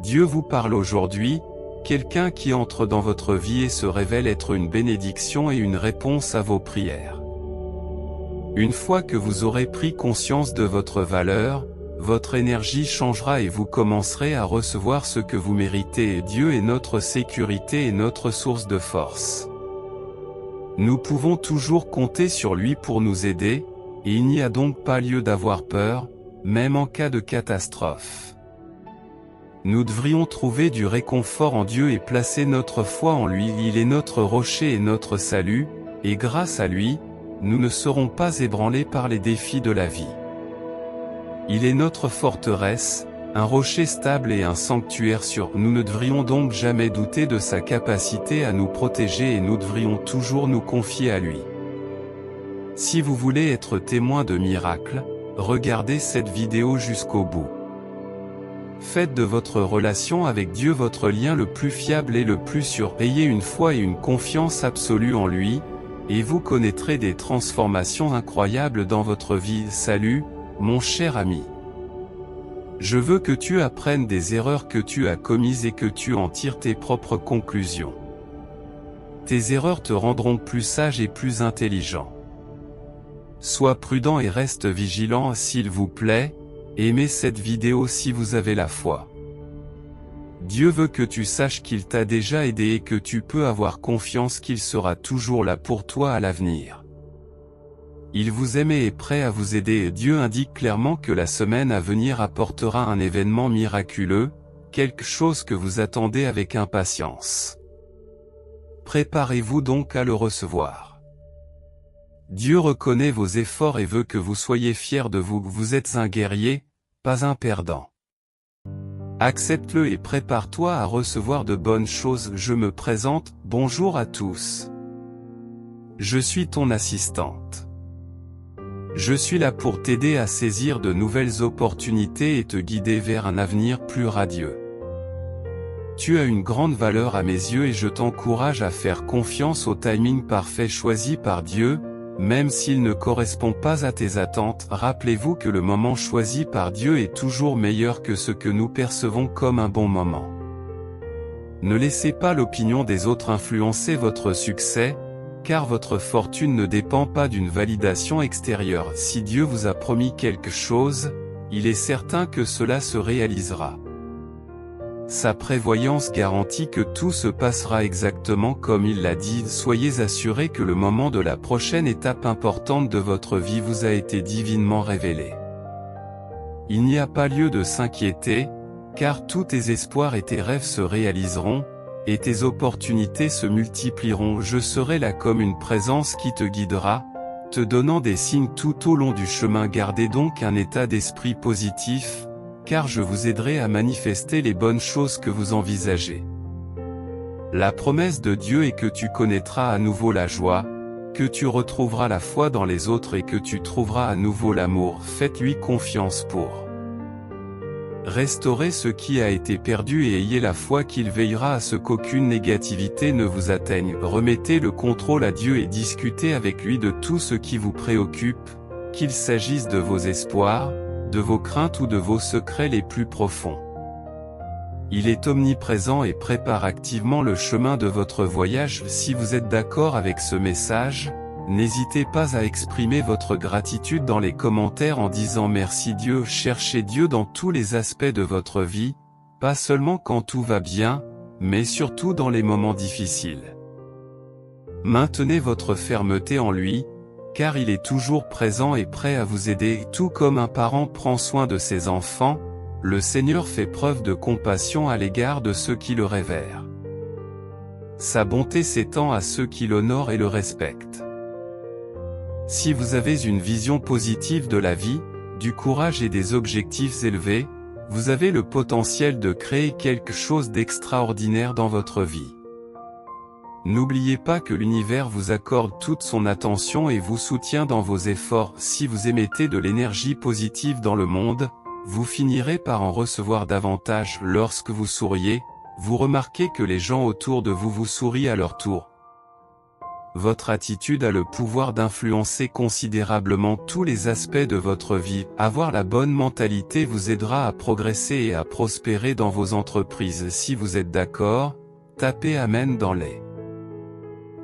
Dieu vous parle aujourd'hui, quelqu'un qui entre dans votre vie et se révèle être une bénédiction et une réponse à vos prières. Une fois que vous aurez pris conscience de votre valeur, votre énergie changera et vous commencerez à recevoir ce que vous méritez et Dieu est notre sécurité et notre source de force. Nous pouvons toujours compter sur lui pour nous aider, et il n'y a donc pas lieu d'avoir peur, même en cas de catastrophe. Nous devrions trouver du réconfort en Dieu et placer notre foi en lui. Il est notre rocher et notre salut, et grâce à lui, nous ne serons pas ébranlés par les défis de la vie. Il est notre forteresse, un rocher stable et un sanctuaire sûr. Nous ne devrions donc jamais douter de sa capacité à nous protéger et nous devrions toujours nous confier à lui. Si vous voulez être témoin de miracles, regardez cette vidéo jusqu'au bout. Faites de votre relation avec Dieu votre lien le plus fiable et le plus sûr. Ayez une foi et une confiance absolue en lui, et vous connaîtrez des transformations incroyables dans votre vie. Salut, mon cher ami. Je veux que tu apprennes des erreurs que tu as commises et que tu en tires tes propres conclusions. Tes erreurs te rendront plus sage et plus intelligent. Sois prudent et reste vigilant s'il vous plaît, aimez cette vidéo si vous avez la foi. Dieu veut que tu saches qu'il t'a déjà aidé et que tu peux avoir confiance qu'il sera toujours là pour toi à l'avenir. Il vous aime et est prêt à vous aider et Dieu indique clairement que la semaine à venir apportera un événement miraculeux, quelque chose que vous attendez avec impatience. Préparez-vous donc à le recevoir. Dieu reconnaît vos efforts et veut que vous soyez fiers de vous. Vous êtes un guerrier, pas un perdant. Accepte-le et prépare-toi à recevoir de bonnes choses. Je me présente, bonjour à tous. Je suis ton assistante. Je suis là pour t'aider à saisir de nouvelles opportunités et te guider vers un avenir plus radieux. Tu as une grande valeur à mes yeux et je t'encourage à faire confiance au timing parfait choisi par Dieu, même s'il ne correspond pas à tes attentes. Rappelez-vous que le moment choisi par Dieu est toujours meilleur que ce que nous percevons comme un bon moment. Ne laissez pas l'opinion des autres influencer votre succès, car votre fortune ne dépend pas d'une validation extérieure. Si Dieu vous a promis quelque chose, il est certain que cela se réalisera. Sa prévoyance garantit que tout se passera exactement comme il l'a dit. Soyez assurés que le moment de la prochaine étape importante de votre vie vous a été divinement révélé. Il n'y a pas lieu de s'inquiéter, car tous tes espoirs et tes rêves se réaliseront, et tes opportunités se multiplieront. Je serai là comme une présence qui te guidera, te donnant des signes tout au long du chemin. Gardez donc un état d'esprit positif, car je vous aiderai à manifester les bonnes choses que vous envisagez. La promesse de Dieu est que tu connaîtras à nouveau la joie, que tu retrouveras la foi dans les autres et que tu trouveras à nouveau l'amour. Faites-lui confiance pour restaurez ce qui a été perdu et ayez la foi qu'il veillera à ce qu'aucune négativité ne vous atteigne. Remettez le contrôle à Dieu et discutez avec lui de tout ce qui vous préoccupe, qu'il s'agisse de vos espoirs, de vos craintes ou de vos secrets les plus profonds. Il est omniprésent et prépare activement le chemin de votre voyage. Si vous êtes d'accord avec ce message, n'hésitez pas à exprimer votre gratitude dans les commentaires en disant merci Dieu. Cherchez Dieu dans tous les aspects de votre vie, pas seulement quand tout va bien, mais surtout dans les moments difficiles. Maintenez votre fermeté en lui, car il est toujours présent et prêt à vous aider. Tout comme un parent prend soin de ses enfants, le Seigneur fait preuve de compassion à l'égard de ceux qui le révèrent. Sa bonté s'étend à ceux qui l'honorent et le respectent. Si vous avez une vision positive de la vie, du courage et des objectifs élevés, vous avez le potentiel de créer quelque chose d'extraordinaire dans votre vie. N'oubliez pas que l'univers vous accorde toute son attention et vous soutient dans vos efforts. Si vous émettez de l'énergie positive dans le monde, vous finirez par en recevoir davantage. Lorsque vous souriez, vous remarquez que les gens autour de vous vous sourient à leur tour. votre attitude a le pouvoir d'influencer considérablement tous les aspects de votre vie. Avoir la bonne mentalité vous aidera à progresser et à prospérer dans vos entreprises. Si vous êtes d'accord, tapez Amen dans les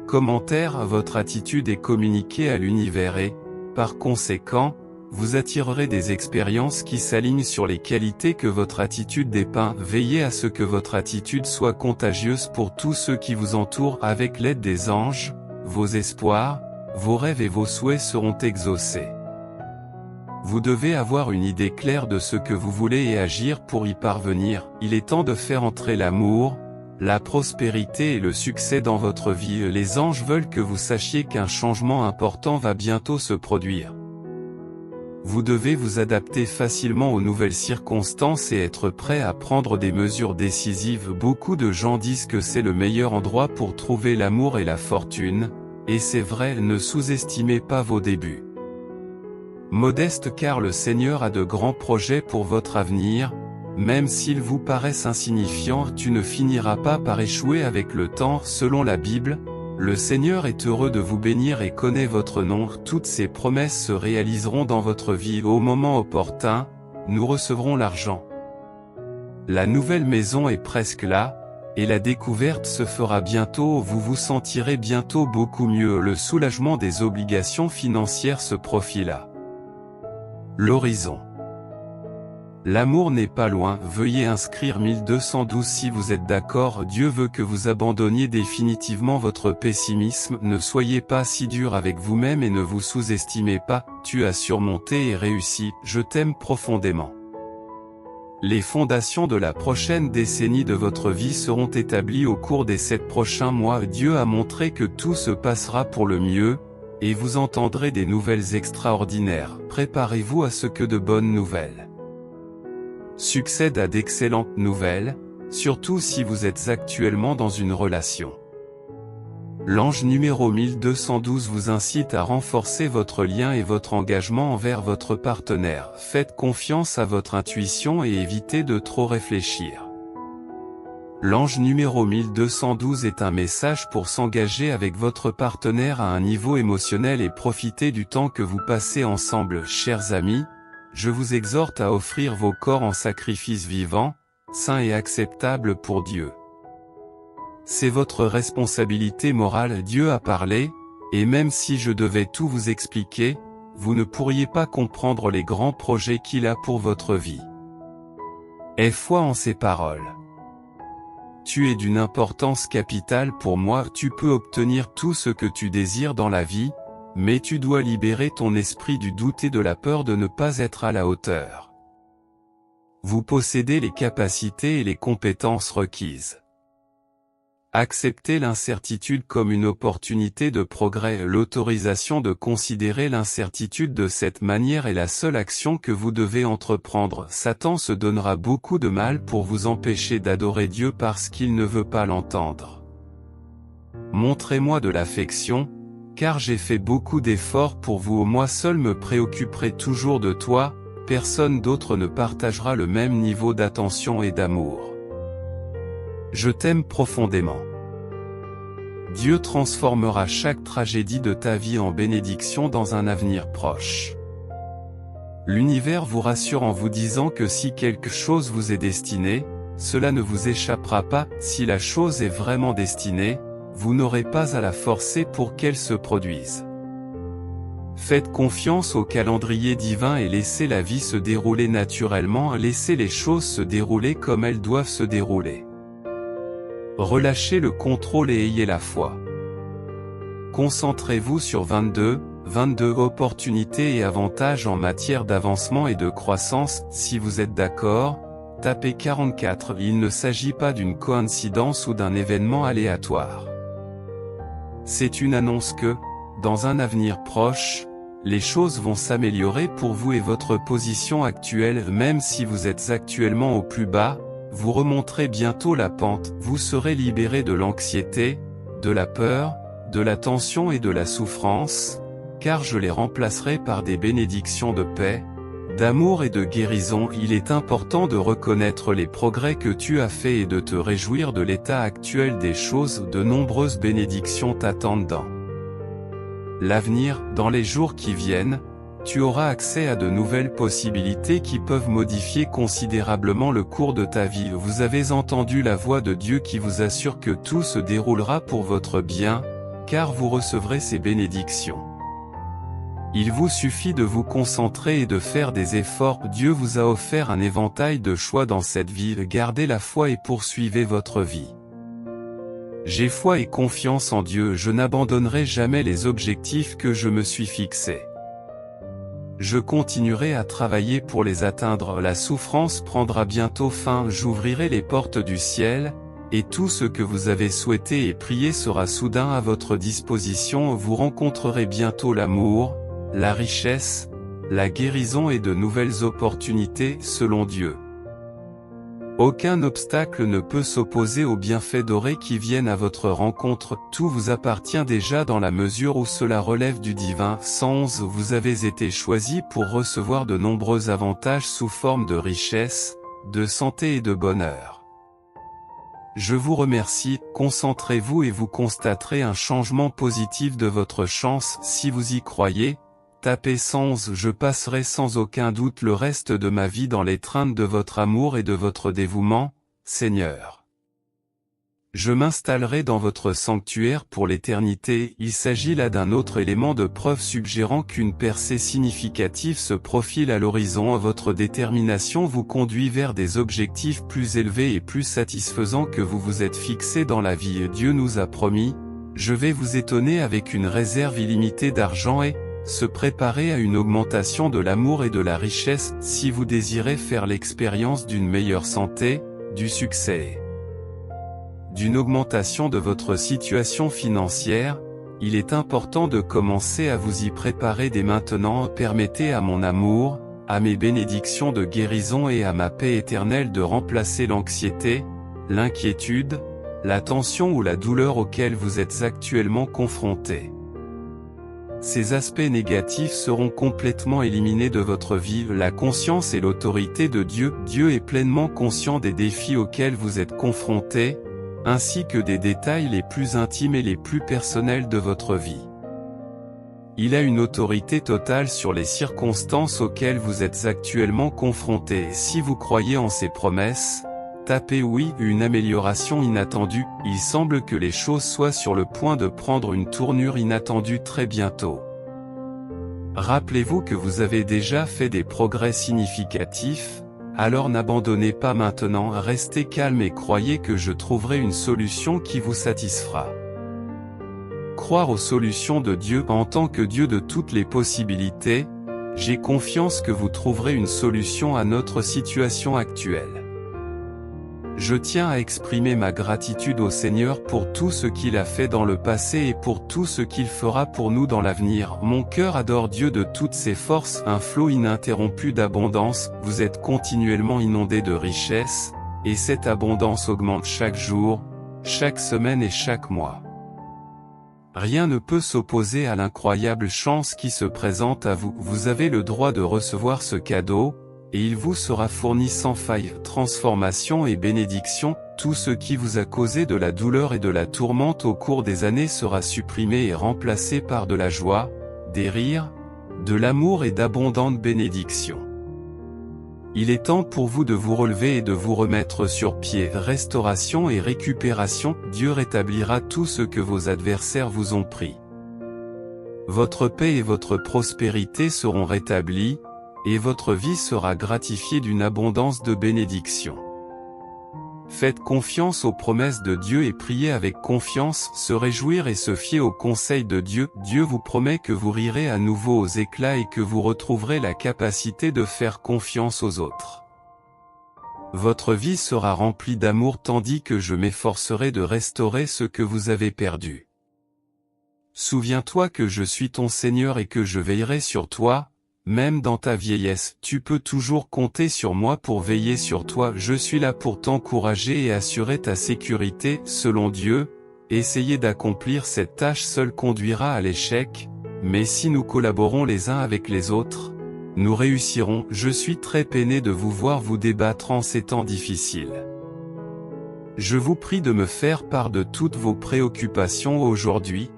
commentaires. Votre attitude est communiquée à l'univers et, par conséquent, vous attirerez des expériences qui s'alignent sur les qualités que votre attitude dépeint. Veillez à ce que votre attitude soit contagieuse pour tous ceux qui vous entourent. Avec l'aide des anges, vos espoirs, vos rêves et vos souhaits seront exaucés. Vous devez avoir une idée claire de ce que vous voulez et agir pour y parvenir. Il est temps de faire entrer l'amour, la prospérité et le succès dans votre vie. Les anges veulent que vous sachiez qu'un changement important va bientôt se produire. Vous devez vous adapter facilement aux nouvelles circonstances et être prêt à prendre des mesures décisives. Beaucoup de gens disent que c'est le meilleur endroit pour trouver l'amour et la fortune, et c'est vrai, ne sous-estimez pas vos débuts. Modeste, car le Seigneur a de grands projets pour votre avenir, même s'ils vous paraissent insignifiants. Tu ne finiras pas par échouer avec le temps. Selon la Bible, le Seigneur est heureux de vous bénir et connaît votre nom. Toutes ces promesses se réaliseront dans votre vie. Au moment opportun, nous recevrons l'argent. La nouvelle maison est presque là, et la découverte se fera bientôt. Vous vous sentirez bientôt beaucoup mieux. Le soulagement des obligations financières se profile. L'horizon. L'amour n'est pas loin. Veuillez inscrire 1212 si vous êtes d'accord. Dieu veut que vous abandonniez définitivement votre pessimisme. Ne soyez pas si dur avec vous-même et ne vous sous-estimez pas. Tu as surmonté et réussi. Je t'aime profondément. Les fondations de la prochaine décennie de votre vie seront établies au cours des 7 prochains mois. Dieu a montré que tout se passera pour le mieux, et vous entendrez des nouvelles extraordinaires. Préparez-vous à ce que de bonnes nouvelles succèdent à d'excellentes nouvelles, surtout si vous êtes actuellement dans une relation. L'ange numéro 1212 vous incite à renforcer votre lien et votre engagement envers votre partenaire. Faites confiance à votre intuition et évitez de trop réfléchir. L'ange numéro 1212 est un message pour s'engager avec votre partenaire à un niveau émotionnel et profiter du temps que vous passez ensemble. Chers amis, je vous exhorte à offrir vos corps en sacrifice vivant, saint et acceptable pour Dieu. C'est votre responsabilité morale. Dieu a parlé, et même si je devais tout vous expliquer, vous ne pourriez pas comprendre les grands projets qu'il a pour votre vie. Aie foi en ses paroles. Tu es d'une importance capitale pour moi. Tu peux obtenir tout ce que tu désires dans la vie, mais tu dois libérer ton esprit du doute et de la peur de ne pas être à la hauteur. Vous possédez les capacités et les compétences requises. Acceptez l'incertitude comme une opportunité de progrès. L'autorisation de considérer l'incertitude de cette manière est la seule action que vous devez entreprendre. Satan se donnera beaucoup de mal pour vous empêcher d'adorer Dieu parce qu'il ne veut pas l'entendre. Montrez-moi de l'affection, car j'ai fait beaucoup d'efforts pour vous. Moi seul me préoccuperai toujours de toi, personne d'autre ne partagera le même niveau d'attention et d'amour. Je t'aime profondément. Dieu transformera chaque tragédie de ta vie en bénédiction dans un avenir proche. L'univers vous rassure en vous disant que si quelque chose vous est destiné, cela ne vous échappera pas. Si la chose est vraiment destinée, vous n'aurez pas à la forcer pour qu'elle se produise. Faites confiance au calendrier divin et laissez la vie se dérouler naturellement. Laissez les choses se dérouler comme elles doivent se dérouler. Relâchez le contrôle et ayez la foi. Concentrez-vous sur 22 opportunités et avantages en matière d'avancement et de croissance. Si vous êtes d'accord, tapez 44. Il ne s'agit pas d'une coïncidence ou d'un événement aléatoire. C'est une annonce que, dans un avenir proche, les choses vont s'améliorer pour vous et votre position actuelle. Même si vous êtes actuellement au plus bas, vous remonterez bientôt la pente. Vous serez libéré de l'anxiété, de la peur, de la tension et de la souffrance, car je les remplacerai par des bénédictions de paix, d'amour et de guérison. Il est important de reconnaître les progrès que tu as faits et de te réjouir de l'état actuel des choses. De nombreuses bénédictions t'attendent dans l'avenir, dans les jours qui viennent, tu auras accès à de nouvelles possibilités qui peuvent modifier considérablement le cours de ta vie. Vous avez entendu la voix de Dieu qui vous assure que tout se déroulera pour votre bien, car vous recevrez ses bénédictions. Il vous suffit de vous concentrer et de faire des efforts. Dieu vous a offert un éventail de choix dans cette vie. Gardez la foi et poursuivez votre vie. J'ai foi et confiance en Dieu. Je n'abandonnerai jamais les objectifs que je me suis fixés. Je continuerai à travailler pour les atteindre. La souffrance prendra bientôt fin. J'ouvrirai les portes du ciel, et tout ce que vous avez souhaité et prié sera soudain à votre disposition. Vous rencontrerez bientôt l'amour, la richesse, la guérison et de nouvelles opportunités selon Dieu. Aucun obstacle ne peut s'opposer aux bienfaits dorés qui viennent à votre rencontre. Tout vous appartient déjà dans la mesure où cela relève du divin. 111. Vous avez été choisi pour recevoir de nombreux avantages sous forme de richesse, de santé et de bonheur. Je vous remercie. Concentrez-vous et vous constaterez un changement positif de votre chance. Si vous y croyez, tapez 111. Je passerai sans aucun doute le reste de ma vie dans l'étreinte de votre amour et de votre dévouement, Seigneur. Je m'installerai dans votre sanctuaire pour l'éternité. Il s'agit là d'un autre élément de preuve suggérant qu'une percée significative se profile à l'horizon. Votre détermination vous conduit vers des objectifs plus élevés et plus satisfaisants que vous vous êtes fixés dans la vie. Dieu nous a promis, je vais vous étonner avec une réserve illimitée d'argent et se préparer à une augmentation de l'amour et de la richesse. Si vous désirez faire l'expérience d'une meilleure santé, du succès, d'une augmentation de votre situation financière, il est important de commencer à vous y préparer dès maintenant. Permettez à mon amour, à mes bénédictions de guérison et à ma paix éternelle de remplacer l'anxiété, l'inquiétude, la tension ou la douleur auxquelles vous êtes actuellement confrontés. Ces aspects négatifs seront complètement éliminés de votre vie. La conscience et l'autorité de Dieu. Dieu est pleinement conscient des défis auxquels vous êtes confrontés, ainsi que des détails les plus intimes et les plus personnels de votre vie. Il a une autorité totale sur les circonstances auxquelles vous êtes actuellement confrontés. Si vous croyez en ses promesses, tapez oui. Une amélioration inattendue. Il semble que les choses soient sur le point de prendre une tournure inattendue très bientôt. Rappelez-vous que vous avez déjà fait des progrès significatifs, alors n'abandonnez pas maintenant. Restez calme et croyez que je trouverai une solution qui vous satisfera. Croire aux solutions de Dieu. En tant que Dieu de toutes les possibilités, j'ai confiance que vous trouverez une solution à notre situation actuelle. Je tiens à exprimer ma gratitude au Seigneur pour tout ce qu'il a fait dans le passé et pour tout ce qu'il fera pour nous dans l'avenir. Mon cœur adore Dieu de toutes ses forces. Un flot ininterrompu d'abondance. Vous êtes continuellement inondé de richesse, et cette abondance augmente chaque jour, chaque semaine et chaque mois. Rien ne peut s'opposer à l'incroyable chance qui se présente à vous. Vous avez le droit de recevoir ce cadeau, et il vous sera fourni sans faille. Transformation et bénédiction. Tout ce qui vous a causé de la douleur et de la tourmente au cours des années sera supprimé et remplacé par de la joie, des rires, de l'amour et d'abondantes bénédictions. Il est temps pour vous de vous relever et de vous remettre sur pied. Restauration et récupération. Dieu rétablira tout ce que vos adversaires vous ont pris. Votre paix et votre prospérité seront rétablies, et votre vie sera gratifiée d'une abondance de bénédictions. Faites confiance aux promesses de Dieu et priez avec confiance. Se réjouir et se fier aux conseils de Dieu. Dieu vous promet que vous rirez à nouveau aux éclats et que vous retrouverez la capacité de faire confiance aux autres. Votre vie sera remplie d'amour tandis que je m'efforcerai de restaurer ce que vous avez perdu. Souviens-toi que je suis ton Seigneur et que je veillerai sur toi. Même dans ta vieillesse, tu peux toujours compter sur moi pour veiller sur toi. Je suis là pour t'encourager et assurer ta sécurité. Selon Dieu, essayer d'accomplir cette tâche seule conduira à l'échec, mais si nous collaborons les uns avec les autres, nous réussirons. Je suis très peiné de vous voir vous débattre en ces temps difficiles. Je vous prie de me faire part de toutes vos préoccupations aujourd'hui.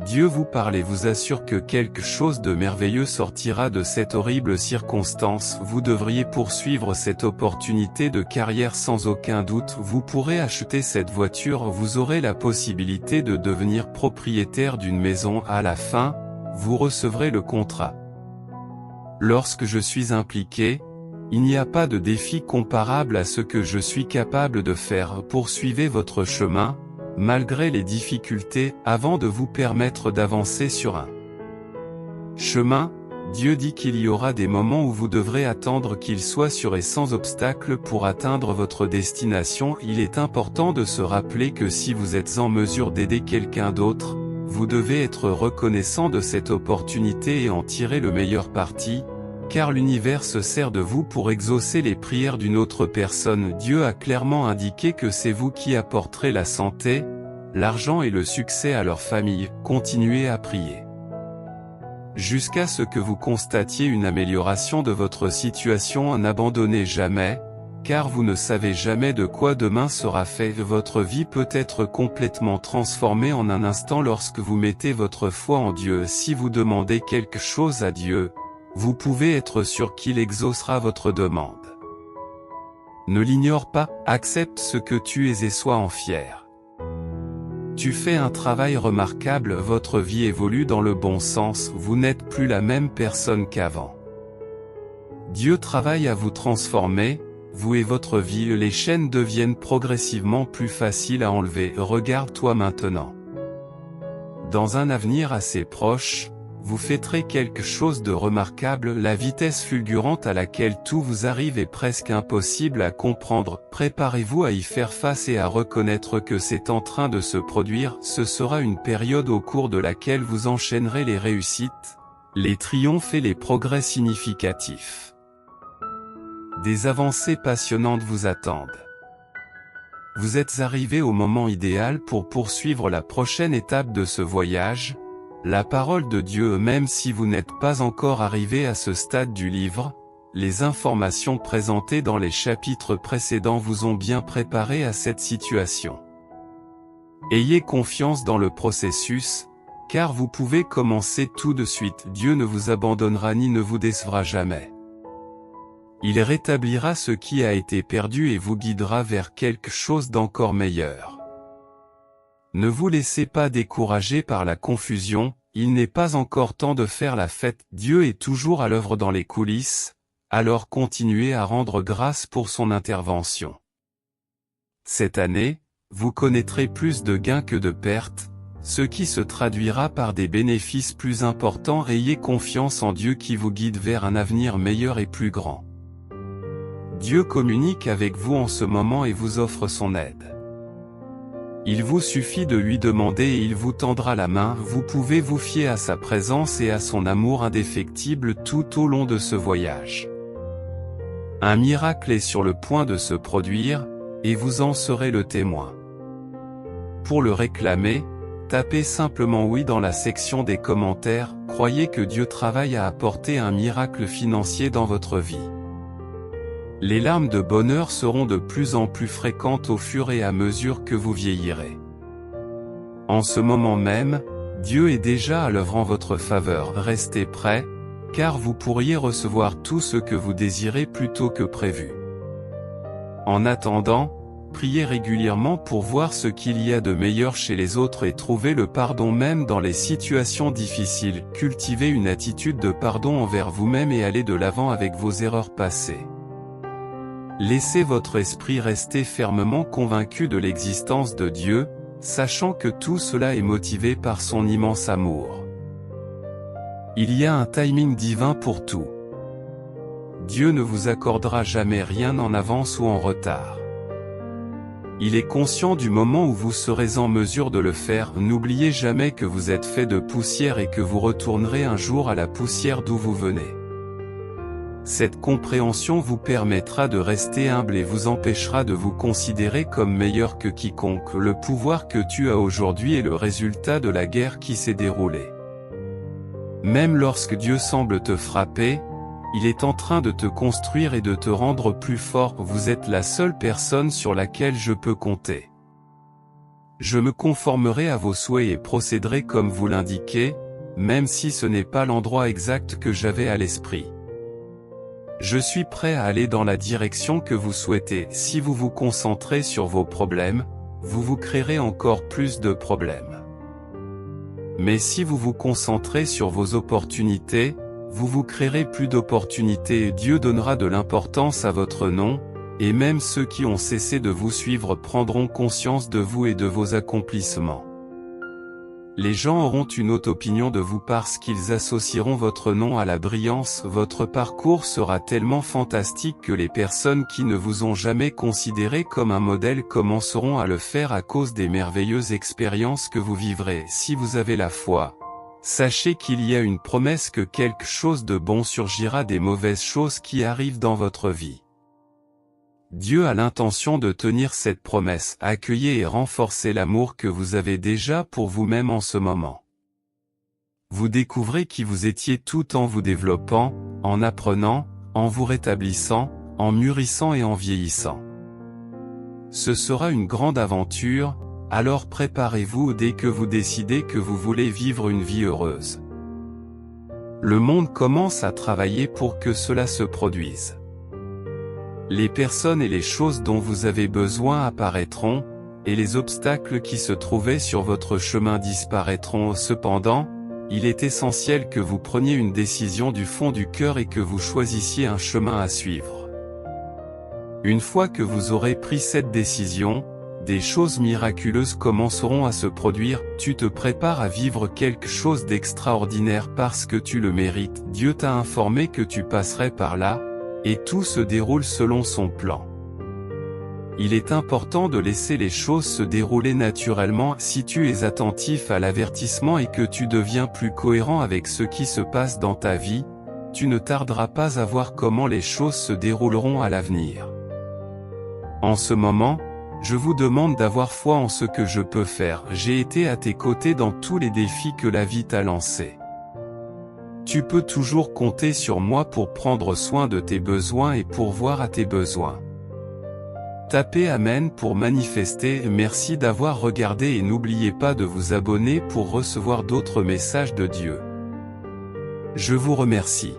Dieu vous parle et vous assure que quelque chose de merveilleux sortira de cette horrible circonstance. Vous devriez poursuivre cette opportunité de carrière sans aucun doute. Vous pourrez acheter cette voiture, vous aurez la possibilité de devenir propriétaire d'une maison. À la fin, vous recevrez le contrat. Lorsque je suis impliqué, il n'y a pas de défi comparable à ce que je suis capable de faire. Poursuivez votre chemin, malgré les difficultés, avant de vous permettre d'avancer sur un chemin. Dieu dit qu'il y aura des moments où vous devrez attendre qu'il soit sûr et sans obstacle pour atteindre votre destination. Il est important de se rappeler que si vous êtes en mesure d'aider quelqu'un d'autre, vous devez être reconnaissant de cette opportunité et en tirer le meilleur parti, car l'univers se sert de vous pour exaucer les prières d'une autre personne. Dieu a clairement indiqué que c'est vous qui apporterez la santé, l'argent et le succès à leur famille. Continuez à prier jusqu'à ce que vous constatiez une amélioration de votre situation. N'abandonnez jamais, car vous ne savez jamais de quoi demain sera fait. Votre vie peut être complètement transformée en un instant lorsque vous mettez votre foi en Dieu. Si vous demandez quelque chose à Dieu, vous pouvez être sûr qu'il exaucera votre demande. Ne l'ignore pas, accepte ce que tu es et sois en fier. Tu fais un travail remarquable, votre vie évolue dans le bon sens, vous n'êtes plus la même personne qu'avant. Dieu travaille à vous transformer, vous et votre vie. Les chaînes deviennent progressivement plus faciles à enlever. Regarde-toi maintenant. Dans un avenir assez proche, vous fêterez quelque chose de remarquable. La vitesse fulgurante à laquelle tout vous arrive est presque impossible à comprendre. Préparez-vous à y faire face et à reconnaître que c'est en train de se produire. Ce sera une période au cours de laquelle vous enchaînerez les réussites, les triomphes et les progrès significatifs. Des avancées passionnantes vous attendent. Vous êtes arrivé au moment idéal pour poursuivre la prochaine étape de ce voyage, la parole de Dieu. Même si vous n'êtes pas encore arrivé à ce stade du livre, les informations présentées dans les chapitres précédents vous ont bien préparé à cette situation. Ayez confiance dans le processus, car vous pouvez commencer tout de suite. Dieu ne vous abandonnera ni ne vous décevra jamais. Il rétablira ce qui a été perdu et vous guidera vers quelque chose d'encore meilleur. Ne vous laissez pas décourager par la confusion, il n'est pas encore temps de faire la fête. Dieu est toujours à l'œuvre dans les coulisses, alors continuez à rendre grâce pour son intervention. Cette année, vous connaîtrez plus de gains que de pertes, ce qui se traduira par des bénéfices plus importants. Ayez confiance en Dieu qui vous guide vers un avenir meilleur et plus grand. Dieu communique avec vous en ce moment et vous offre son aide. Il vous suffit de lui demander et il vous tendra la main. Vous pouvez vous fier à sa présence et à son amour indéfectible tout au long de ce voyage. Un miracle est sur le point de se produire, et vous en serez le témoin. Pour le réclamer, tapez simplement oui dans la section des commentaires. Croyez que Dieu travaille à apporter un miracle financier dans votre vie. Les larmes de bonheur seront de plus en plus fréquentes au fur et à mesure que vous vieillirez. En ce moment même, Dieu est déjà à l'œuvre en votre faveur. Restez prêts, car vous pourriez recevoir tout ce que vous désirez plus tôt que prévu. En attendant, priez régulièrement pour voir ce qu'il y a de meilleur chez les autres et trouver le pardon même dans les situations difficiles. Cultivez une attitude de pardon envers vous-même et allez de l'avant avec vos erreurs passées. Laissez votre esprit rester fermement convaincu de l'existence de Dieu, sachant que tout cela est motivé par son immense amour. Il y a un timing divin pour tout. Dieu ne vous accordera jamais rien en avance ou en retard. Il est conscient du moment où vous serez en mesure de le faire. N'oubliez jamais que vous êtes fait de poussière et que vous retournerez un jour à la poussière d'où vous venez. Cette compréhension vous permettra de rester humble et vous empêchera de vous considérer comme meilleur que quiconque. Le pouvoir que tu as aujourd'hui est le résultat de la guerre qui s'est déroulée. Même lorsque Dieu semble te frapper, il est en train de te construire et de te rendre plus fort. Vous êtes la seule personne sur laquelle je peux compter. Je me conformerai à vos souhaits et procéderai comme vous l'indiquez, même si ce n'est pas l'endroit exact que j'avais à l'esprit. Je suis prêt à aller dans la direction que vous souhaitez. Si vous vous concentrez sur vos problèmes, vous vous créerez encore plus de problèmes. Mais si vous vous concentrez sur vos opportunités, vous vous créerez plus d'opportunités et Dieu donnera de l'importance à votre nom, et même ceux qui ont cessé de vous suivre prendront conscience de vous et de vos accomplissements. Les gens auront une haute opinion de vous parce qu'ils associeront votre nom à la brillance. Votre parcours sera tellement fantastique que les personnes qui ne vous ont jamais considéré comme un modèle commenceront à le faire à cause des merveilleuses expériences que vous vivrez. Si vous avez la foi, sachez qu'il y a une promesse que quelque chose de bon surgira des mauvaises choses qui arrivent dans votre vie. Dieu a l'intention de tenir cette promesse. Accueillez et renforcez l'amour que vous avez déjà pour vous-même en ce moment. Vous découvrez qui vous étiez tout en vous développant, en apprenant, en vous rétablissant, en mûrissant et en vieillissant. Ce sera une grande aventure, alors préparez-vous dès que vous décidez que vous voulez vivre une vie heureuse. Le monde commence à travailler pour que cela se produise. Les personnes et les choses dont vous avez besoin apparaîtront, et les obstacles qui se trouvaient sur votre chemin disparaîtront. Cependant, il est essentiel que vous preniez une décision du fond du cœur et que vous choisissiez un chemin à suivre. Une fois que vous aurez pris cette décision, des choses miraculeuses commenceront à se produire. Tu te prépares à vivre quelque chose d'extraordinaire parce que tu le mérites. Dieu t'a informé que tu passerais par là, et tout se déroule selon son plan. Il est important de laisser les choses se dérouler naturellement. Si tu es attentif à l'avertissement et que tu deviens plus cohérent avec ce qui se passe dans ta vie, tu ne tarderas pas à voir comment les choses se dérouleront à l'avenir. En ce moment, je vous demande d'avoir foi en ce que je peux faire. J'ai été à tes côtés dans tous les défis que la vie t'a lancés. Tu peux toujours compter sur moi pour prendre soin de tes besoins et pourvoir à tes besoins. Tapez Amen pour manifester. Merci d'avoir regardé et n'oubliez pas de vous abonner pour recevoir d'autres messages de Dieu. Je vous remercie.